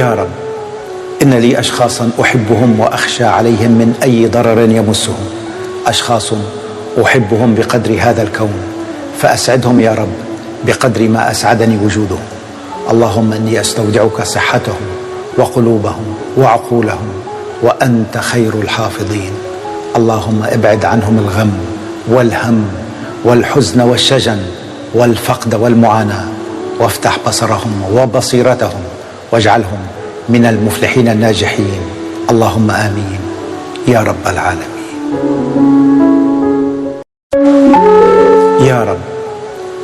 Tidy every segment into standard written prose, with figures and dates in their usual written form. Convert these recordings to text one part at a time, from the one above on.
يا رب، إن لي أشخاصا أحبهم وأخشى عليهم من أي ضرر يمسهم، أشخاص أحبهم بقدر هذا الكون، فأسعدهم يا رب بقدر ما أسعدني وجودهم. اللهم إني أستودعك صحتهم وقلوبهم وعقولهم، وأنت خير الحافظين. اللهم ابعد عنهم الغم والهم والحزن والشجن والفقد والمعاناة، وافتح بصرهم وبصيرتهم، واجعلهم من المفلحين الناجحين. اللهم آمين يا رب العالمين. يا رب،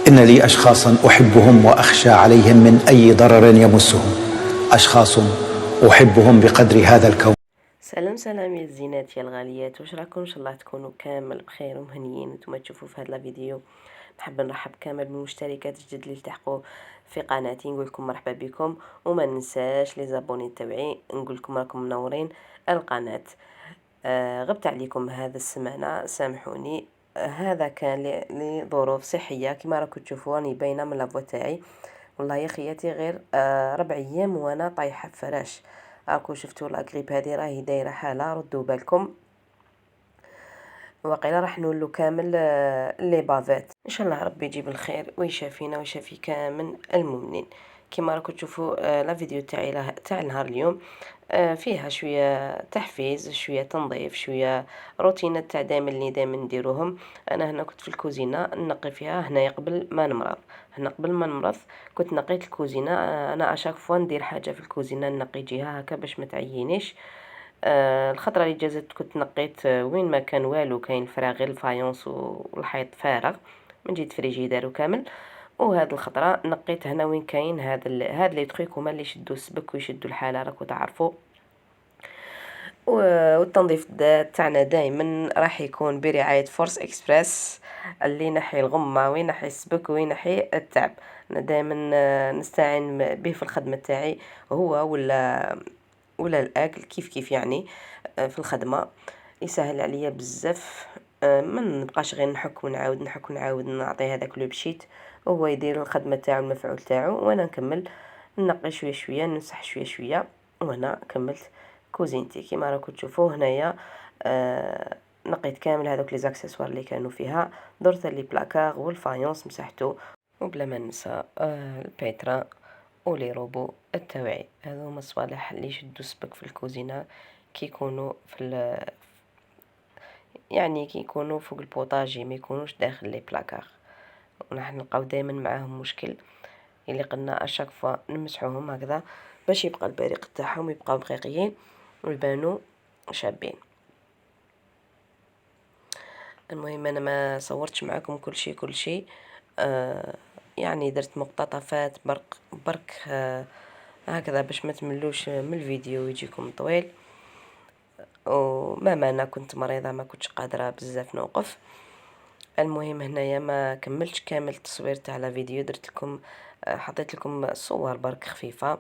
إن لي أشخاصا أحبهم وأخشى عليهم من أي ضرر يمسهم، أشخاص أحبهم بقدر هذا الكون. سلام يا الزينات يا الغاليات، واش راكم؟ ان شاء الله تكونوا كامل بخير ومهنيين. نتوما تشوفوا في هذا الفيديو. نحب نرحب كامل بالمشتركات الجدد اللي التحقوا في قناتي، نقول لكم مرحبا بكم، وما ننساش لي زابوني تاوعي نقول لكم راكم منورين القناه. غبت عليكم هذا السمانه، سامحوني. هذا كان لظروف صحيه كما راكم تشوفوا راني باينه من لافوا تاعي. والله يا خياتي غير 4 ايام وانا طايحه في فراش. راكم شفتوا لاغريب هذه راهي دايره حاله، ردوا بالكم. وقيلا راح نولو كامل لي بافيت ان شاء الله. ربي يجيب الخير ويشافينا ويشافي كامل المؤمنين. كما راكم تشوفوا لا فيديو تاعي تاع نهار اليوم فيها شويه تحفيز، شويه تنظيف، شويه روتينات تاع دائما نديروهم. انا هنا كنت في الكوزينه نقي فيها هنايا قبل ما نمرض. هنا قبل ما نمرض كنت نقيت الكوزينه. انا اشاك فوا ندير حاجه في الكوزينه نقي جهه هكا باش ما تعينيش. الخطره اللي جازت كنت نقيت وين ما كان والو، كاين فراغ غير الفايونس والحيط فارغ من جهه فريجيدار وكامل. وهاد الخطره نقيت هنا وين كاين هاد لي تخيك هما اللي يشدوا السبك ويشدوا الحاله، راكو تعرفوا. والتنظيف تاعنا دائما راح يكون برعايه فورس اكسبريس، اللي ينحي الغمه وينحي السبك وينحي التعب. انا دائما نستعين به في الخدمه تاعي، هو ولا الاكل كيف يعني. في الخدمه يسهل عليا بزاف. ما نبقاش غير نحك ونعاود نعطي هذاك لو بشيت، وهو يدير الخدمه تاعو المفعول تاعو، وانا نكمل نقي شويه نمسح شويه. وانا كملت كوزينتي كيما راكم تشوفوا هنايا. نقيت كامل هذوك لي زاكسيسوار اللي كانوا فيها، درت لي بلاكار والفايونس مسحته، وبلا ما ننسى البيترا ولي روبو التوعي. هذو هما الصوالح اللي يشدوا السبك في الكوزينه كي يكونوا يعني كي يكونوا فوق البوطاجي، ما يكونوش داخل لي بلاكار. ونحن نلقاو دائما معاهم مشكل اللي قلنا اشاك فوا نمسحوهم هكذا باش يبقى البريق تاعهم يبقاو دقيقين ويبانوا شابين. المهم انا ما صورتش معاكم كل شيء. يعني درت مقتطفات برك هكذا باش ما تملوش من الفيديو ويجيكم طويل. وما انا كنت مريضه ما كنتش قادره بزاف نوقف. المهم هنايا ما كملتش كامل التصوير تاع لا فيديو، درت لكم حطيت لكم صور برك خفيفه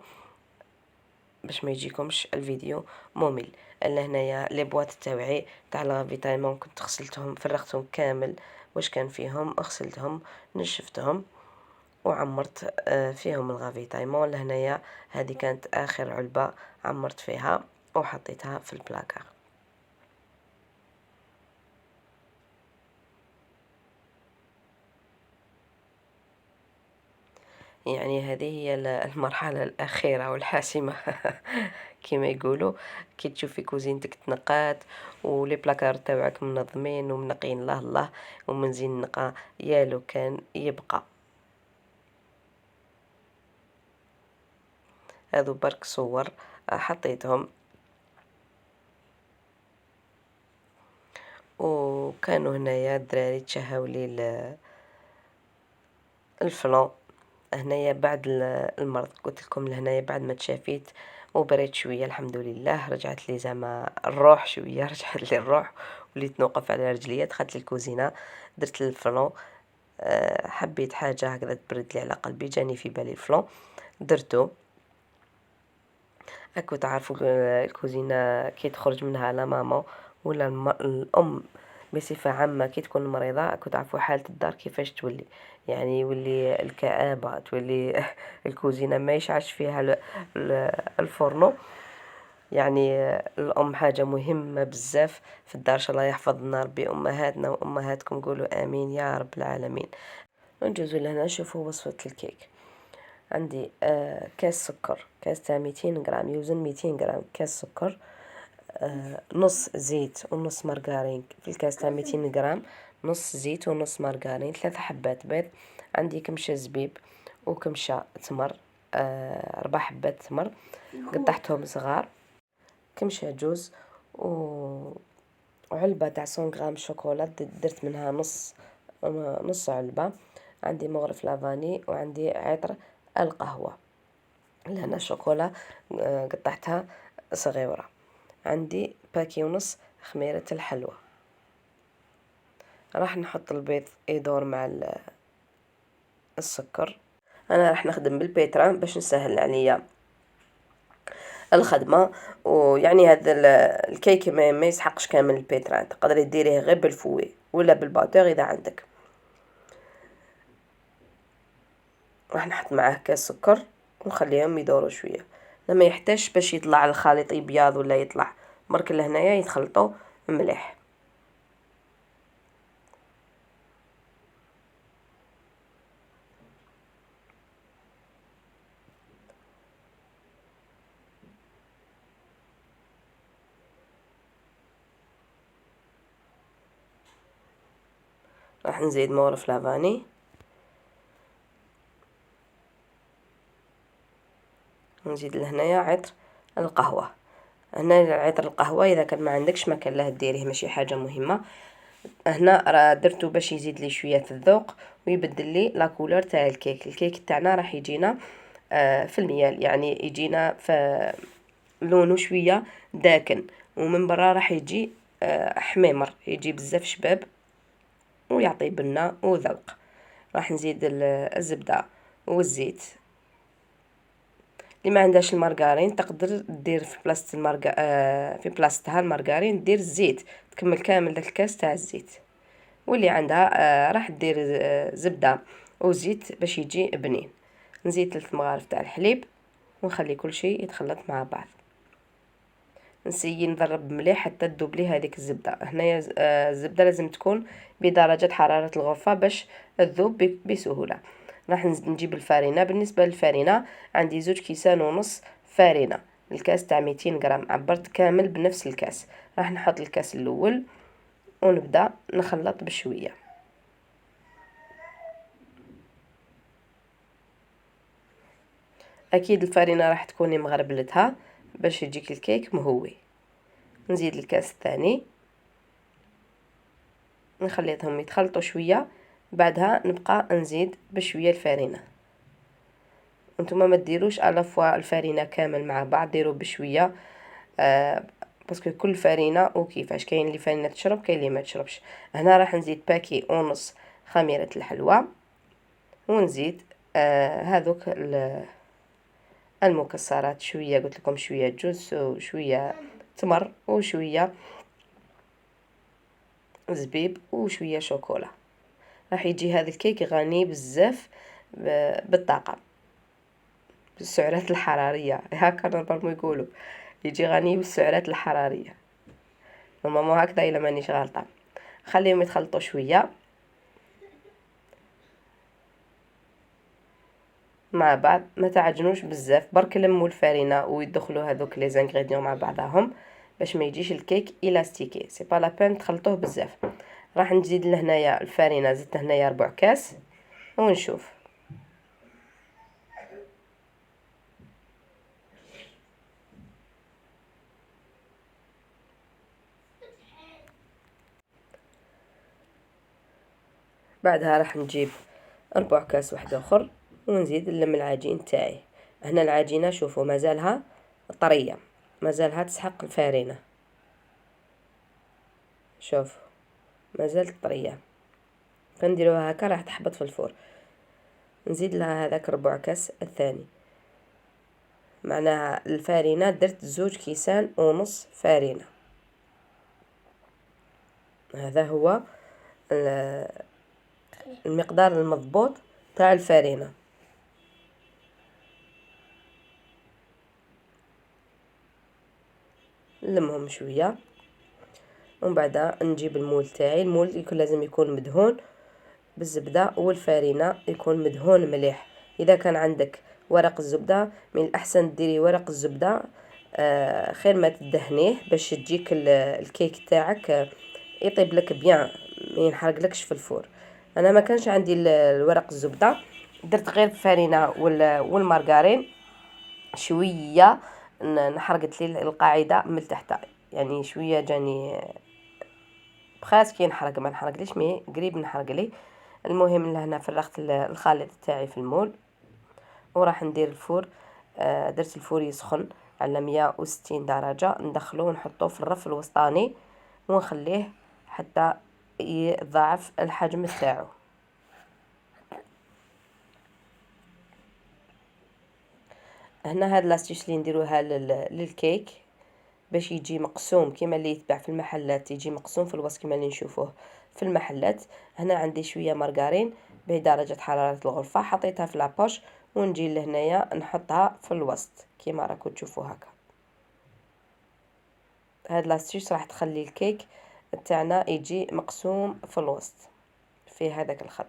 باش ما يجيكمش الفيديو ممل. الا هنايا لي بواط التوعي تاع الغافيتايمون كنت غسلتهم فرغتهم كامل واش كان فيهم، غسلتهم نشفتهم وعمرت فيهم الغافيتايمون. لهنايا هذه كانت اخر علبه عمرت فيها وحطيتها في البلاكار. يعني هذه هي المرحلة الأخيرة والحاسمة كما يقولوا. كي تشوفي كوزينتك تنقات ولي بلاكار تاوعك منظمين ومنقين الله ومن زين نقا يا لو كان يبقى. هذو برك صور حطيتهم، وكانوا هنايا الدراري تشهاو لي الفلون. هنايا بعد المرض قلت لكم لهنايا بعد ما تشافيت وبريت شويه الحمد لله، رجعت لي زعما الروح شويه رجعت لي الروح، وليت نوقف على رجليا. دخلت للكوزينه درت الفلون. حبيت حاجه هكذا تبرد لي على قلبي، جاني في بالي الفلون درتو. تعرفوا الكوزينه كي تخرج منها لا ماما ولا الام بصفة عامة كي تكون مريضة كنت تعرفوا حالة الدار كيفاش تولي، يعني يولي الكآبة، تولي الكوزينة ما يشعش فيها الفرنو. يعني الأم حاجة مهمة بزاف في الدار. إن شاء الله يحفظنا ربي أمهاتنا وأمهاتكم، قولوا آمين يا رب العالمين. نجوزو لهنا نشوفوا وصفة الكيك. عندي كاس سكر، كاس تاع 200 غرام، يوزن 200 غرام كاس سكر، نص زيت ونص مارغرين. في الكاس تاع 200 غرام نص زيت ونص مارغرين، 3 حبات بيض، عندي كمشة زبيب وكمشة تمر، 4 حبات تمر قطعتهم صغار، كمشة جوز وعلبة تاع 100 غرام شوكولا درت منها نص علبة، عندي مغرف لافاني، وعندي عطر القهوة. لهنا شوكولا قطعتها صغيرة، عندي باكي ونص خميرة الحلوى. راح نحط البيض يدور مع السكر. انا راح نخدم بالبيتران باش نسهل عليا الخدمه. ويعني هذا الكيك ما يسحقش كامل البيتران، تقدري ديريه غير بالفوي ولا بالباتور اذا عندك. راح نحط معاه كاس سكر ونخليهم يدوروا شويه، لما يحتاج باش يطلع الخليط ابيض ولا يطلع برك لهنايا يتخلطوا مليح. راح نزيد مغرف لافاني، ونزيد لهنايا عطر القهوه. هنا عطر القهوه اذا كان ما عندكش ما كان له ديريه، ماشي حاجه مهمه. هنا راه درتو باش يزيد لي شويه في الذوق ويبدل لي لا كولور تاع الكيك. الكيك تاعنا راح يجينا في الميال، يعني يجينا في لونه شويه داكن، ومن برا راح يجي حميمر، يجي بزاف شباب ويعطي بنه وذوق. راح نزيد الزبده والزيت. اللي ما عندهاش المارغرين تقدر دير في بلاصه في بلاصتها المارغرين دير الزيت، تكمل كامل داك الكاس تاع الزيت. واللي عندها راح دير زبده وزيت باش يجي بنين. نزيد 3 مغارف تاع الحليب ونخلي كل شيء يتخلط مع بعض. نسيي نضرب مليح حتى تذوب لي هذيك الزبده. هنايا الزبده لازم تكون بدرجه حراره الغرفه باش تذوب بسهوله. راح نجيب الفارينه. بالنسبه للفارينه عندي 2.5 كيسان فارينه. الكاس تاع 200 غرام عبرت كامل بنفس الكاس. راح نحط الكاس الاول ونبدا نخلط بشويه. اكيد الفارينه راح تكوني مغربلتها باش يجيك الكيك مهوي. نزيد الكاس الثاني، نخليهم يتخلطوا شويه، بعدها نبقى نزيد بشويه الفارينه. نتوما ما ديروش على فوا الفارينه كامل مع بعض، ديروا بشويه باسكو كل فارينه وكيفاش، كاين اللي فارينه تشرب كاين اللي ما تشربش. هنا راح نزيد باكي ونص خميره الحلوى، ونزيد هذوك المكسرات، شويه قلت لكم شويه جوز وشويه تمر وشويه زبيب وشويه شوكولا. راح يجي هذا الكيك غني بزاف بالطاقه، بالسعرات الحراريه، هكا نورمالمون يقولوا يجي غني بالسعرات الحراريه، نورمالمون هكذا الا مانيش غلطه. خليهم يتخلطوا شويه مع بعض، ما تعجنوش بزاف، برك لموا الفارينه ويدخلوا هذوك لي زانغريديون مع بعضهم باش ما يجيش الكيك الاستيكي، سي با لا بين تخلطوه بزاف. راح نزيد لهنايا الفارينه، زدت هنايا 4 كاس ونشوف. بعدها راح نجيب 4 كاس واحد اخر ونزيد نلم العجين تاعي. هنا العجينه شوفوا مازالها طريه، مازالها تسحق الفارينه، شوف مازالت طريه. كنديروها هكا راح تحبط في الفور. نزيد لها هذاك 4 كاس الثاني، معناها الفارينه درت 2 كيسان ونص فارينه. هذا هو المقدار المضبوط تاع الفرينة. نلمهم شويه ومن بعد نجيب المول تاعي. المول يكون لازم يكون مدهون بالزبده، والفرينه يكون مدهون مليح. اذا كان عندك ورق الزبده من الاحسن ديري ورق الزبده خير ما تدهنيه باش تجيك الكيك تاعك يطيب لك بيان، ما ينحرقلكش في الفور. انا ما كانش عندي الورق الزبده، درت غير الفرينه والمارغرين شويه، نحرقت لي القاعده من تحت، يعني شويه جاني بخاس ينحرق، ما نحرقليش مي قريب نحرق لي. المهم لهنا فرغت الخليط تاعي في المول وراح ندير الفور. درت الفور يسخن على 160 درجه، ندخلوه ونحطوه في الرف الوسطاني ونخليه حتى يضاعف الحجم تاعو. هنا هاد لاستيش اللي نديروها للكيك باش يجي مقسوم كيما اللي يتباع في المحلات، يجي مقسوم في الوسط كيما اللي نشوفوه في المحلات. هنا عندي شويه مارغرين بدرجه حراره الغرفه، حطيتها في لابوش ونجي لهنايا نحطها في الوسط كيما راكم تشوفوا هكا. هاد لاستيش راح تخلي الكيك تاعنا يجي مقسوم في الوسط في هذاك الخط.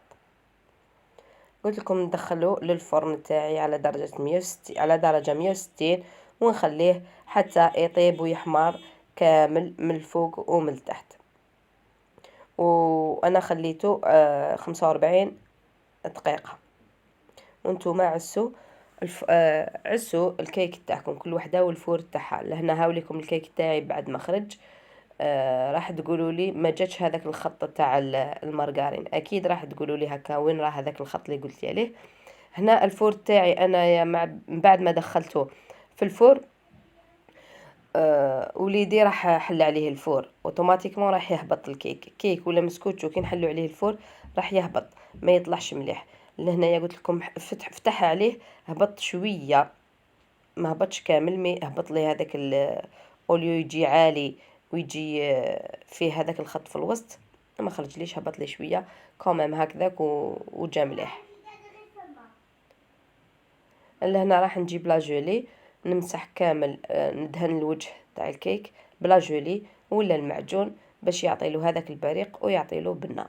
قلت لكم ندخلو للفرن تاعي على درجه 160 على درجه 160 ونخليه حتى يطيب ويحمر كامل من الفوق ومن التحت. وانا خليته 45 دقيقه. وانتم عسوا الكيك تاعكم كل وحده والفور تاعها. لهنا هاوليكم الكيك تاعي بعد ما خرج. راح تقولوا لي ما جاتش هذاك الخط تاع المارغرين، اكيد راح تقولوا لي هكا وين راه هذاك الخط اللي قلت لي عليه. هنا الفور تاعي انا بعد ما دخلته في الفور وليدي راح حل عليه الفور اوتوماتيكمون راح يهبط الكيك ولا مسكوتشو كي نحلو عليه الفور راح يهبط ما يطلعش مليح. لهنايا قلت لكم فتح عليه هبط شويه، ما هبطش كامل، مي هبط لي هذاك اوليو يجي عالي ويجي فيه هذاك الخط في الوسط، ما خرج ليش، هبط لي شويه كومام هكذاك وجا مليح. لهنا راح نجيب لا جولي نمسح كامل، ندهن الوجه تاع الكيك بلا جولي ولا المعجون باش يعطي له هذاك البريق ويعطي له بنه.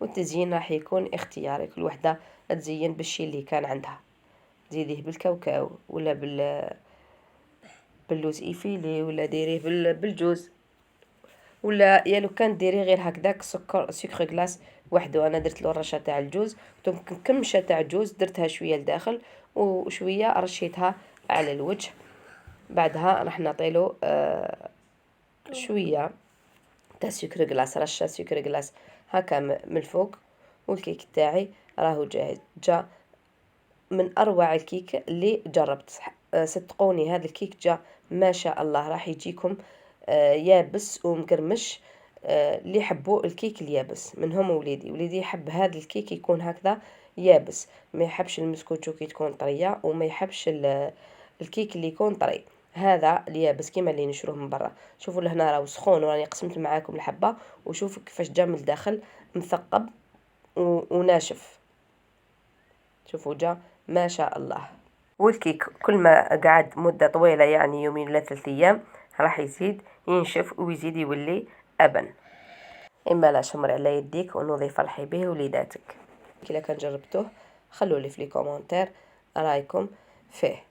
والتزيين راح يكون اختياري، كل وحده تزين بالشي اللي كان عندها، تزيديه بالكاوكاو ولا باللوز ايفيلي ولا ديريه بالجوز، ولا يا لو كان ديري غير هكذاك سكر غلاس وحده. انا درت له الرشه تاع الجوز، كمشه تاع الجوز درتها شويه لداخل وشويه رشيتها على الوجه. بعدها راح نعطيله شويه تاع سكر غلاس، رشه سكر غلاس هكا من الفوق. والكيك تاعي راهو جاهز، جا من اروع الكيك اللي جربت. صدقوني هذا الكيك جا ما شاء الله، راح يجيكم يابس ومقرمش. اللي يحبوا الكيك اليابس منهم وليدي يحب هذا الكيك يكون هكذا يابس، ما يحبش المسكوتشو كي تكون طريه، وما يحبش الكيك اللي يكون طري. هذا اليابس كيما اللي نشروه من برا. شوفوا لهنا راهو سخون وراني قسمت معاكم الحبه، وشوفوا كيفاش جا من الداخل مثقب وناشف. شوفوا جا ما شاء الله. والكيك كل ما قعد مدة طويلة يعني يومين ولا 3 أيام راح يزيد ينشف ويزيد يولي أبن. إما لا شمر على يديك ونوضي فرحي به وليداتك. كلا كان جربتوه خلولي في لي كومنتير رايكم فيه.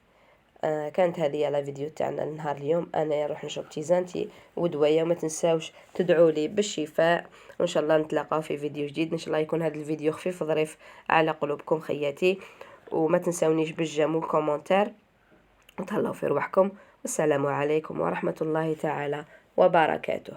كانت هذه على فيديو تاعنا لنهار اليوم. انا نروح نشرب تيزانتي ودويه، وما تنساوش تدعوا لي بالشفاء، وان شاء الله نتلاقاو في فيديو جديد. ان شاء الله يكون هذا الفيديو خفيف ظريف على قلوبكم خياتي، وما تنساونيش بالجيم والكومنتير، وتهلاو في روحكم. والسلام عليكم ورحمه الله تعالى وبركاته.